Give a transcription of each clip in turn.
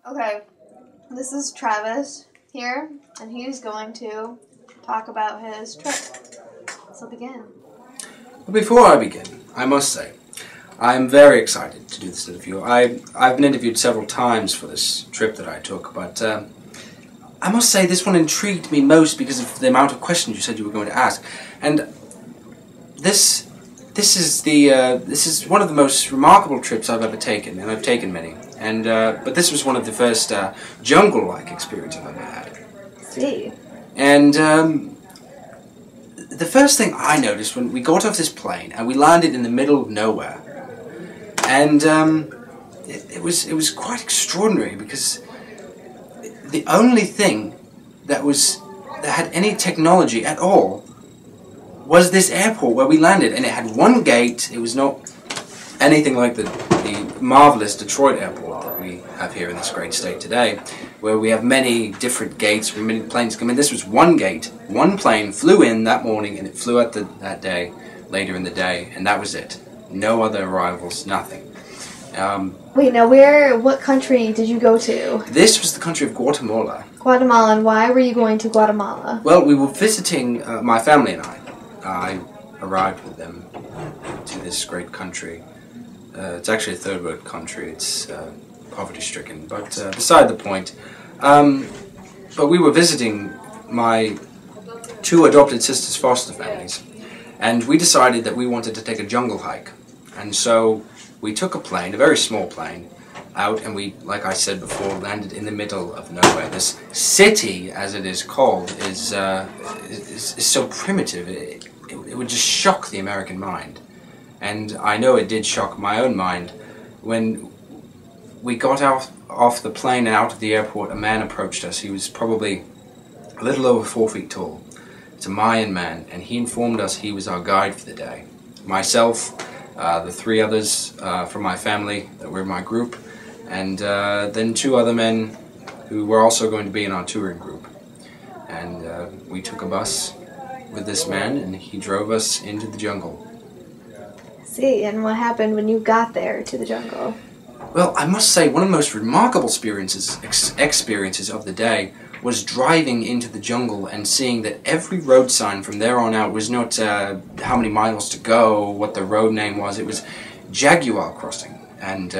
Okay, this is Travis here, and he's going to talk about his trip. So begin. Before I begin, I must say, I'm very excited to do this interview. I've been interviewed several times for this trip that I took, but I must say this one intrigued me most because of the amount of questions you said you were going to ask. And this is one of the most remarkable trips I've ever taken, and I've taken many. And but this was one of the first jungle-like experiences I've ever had. See. And the first thing I noticed when we got off this plane and we landed in the middle of nowhere, and it was quite extraordinary because the only thing that had any technology at all was this airport where we landed, and it had one gate. It was not anything like the marvelous Detroit airport that we have here in this great state today, where we have many different gates where many planes come in. This was one gate. One plane flew in that morning, and it flew out that day, later in the day, and that was it. No other arrivals, nothing. Wait, now what country did you go to? This was the country of Guatemala. Guatemala, and why were you going to Guatemala? Well, we were visiting, my family and I. I arrived with them to this great country. It's actually a third world country. It's poverty-stricken, but beside the point. But we were visiting my two adopted sisters' foster families, and we decided that we wanted to take a jungle hike. And so we took a plane, a very small plane, out, and we, like I said before, landed in the middle of nowhere. This city, as it is called, is so primitive. It would just shock the American mind. And I know it did shock my own mind. When we got off the plane and out of the airport, a man approached us. He was probably a little over 4 feet tall. It's a Mayan man, and he informed us he was our guide for the day. Myself, the three others from my family that were in my group, and then two other men who were also going to be in our touring group. And we took a bus with this man, and he drove us into the jungle. See, and what happened when you got there to the jungle? Well, I must say, one of the most remarkable experiences of the day was driving into the jungle and seeing that every road sign from there on out was not how many miles to go, what the road name was. It was jaguar crossing and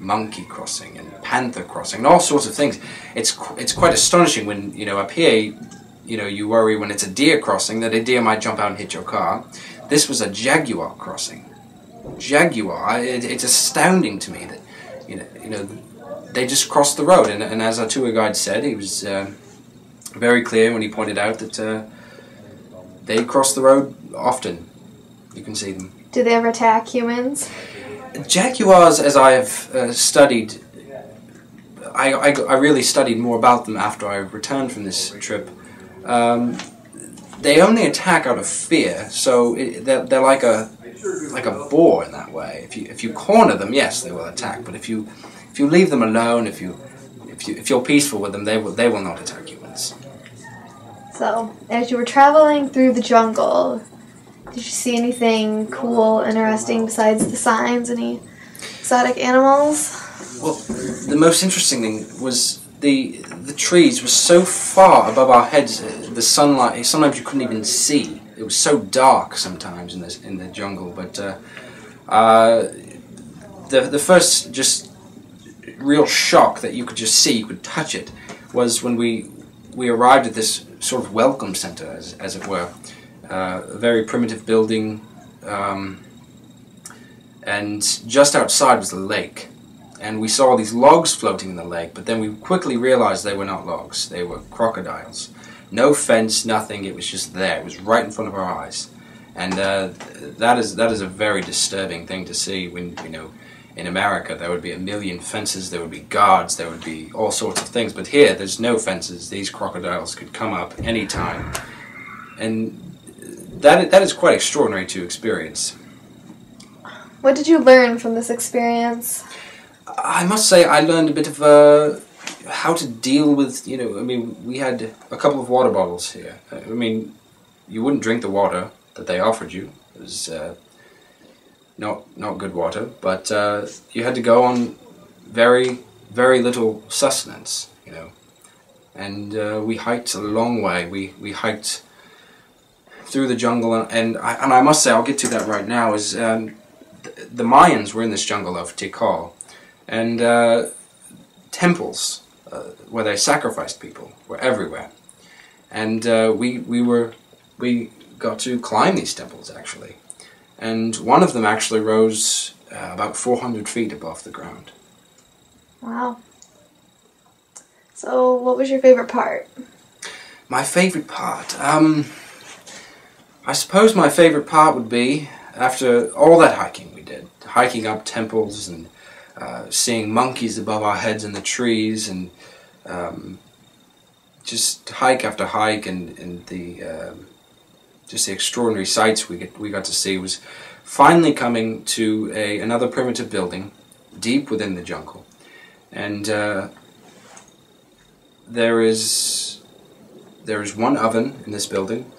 monkey crossing and panther crossing and all sorts of things. It's quite astonishing when, up here, you worry when it's a deer crossing that a deer might jump out and hit your car. This was a jaguar crossing. Jaguar. It's astounding to me that they just crossed the road, and as our tour guide said, he was very clear when he pointed out that they cross the road often. You can see them. Do they ever attack humans? Jaguars, as I have studied, I really studied more about them after I returned from this trip. They only attack out of fear, so they're like a boar in that way. If you corner them, yes, they will attack. But if you leave them alone, if you're peaceful with them, they will not attack humans. So, as you were traveling through the jungle, did you see anything cool, interesting besides the signs? Any exotic animals? Well, the most interesting thing was the trees were so far above our heads. The sunlight, sometimes you couldn't even see. It was so dark sometimes in the jungle. But the first just real shock that you could just see, you could touch it, was when we arrived at this sort of welcome center, as it were. A very primitive building, and just outside was the lake. And we saw these logs floating in the lake, but then we quickly realized they were not logs. They were crocodiles. No fence, nothing. It was just there. It was right in front of our eyes. And that is a very disturbing thing to see when, in America there would be a million fences, there would be guards, there would be all sorts of things. But here, there's no fences. These crocodiles could come up any time. And that is quite extraordinary to experience. What did you learn from this experience? I must say I learned a bit of how to deal with, we had a couple of water bottles here. You wouldn't drink the water that they offered you. It was not good water, but you had to go on very very little sustenance, you know. And we hiked a long way. We hiked through the jungle, and I must say, I'll get to that right now, is the Mayans were in this jungle of Tikal, and temples where they sacrificed people were everywhere. And we got to climb these temples, actually. And one of them actually rose about 400 feet above the ground. Wow. So, what was your favorite part? My favorite part? I suppose my favorite part would be, after all that hiking we did, hiking up temples and seeing monkeys above our heads in the trees, and just hike after hike, and the just the extraordinary sights we got to see, was finally coming to another primitive building deep within the jungle. And there is one oven in this building,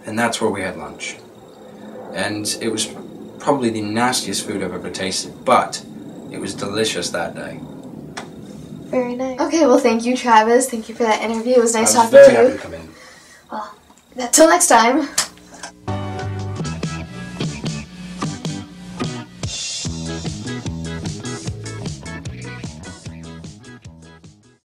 and that's where we had lunch. And it was probably the nastiest food I've ever tasted, but it was delicious that day. Very nice. Okay, well, thank you, Travis. Thank you for that interview. It was nice talking to you. I was very happy to come in. Well, until next time.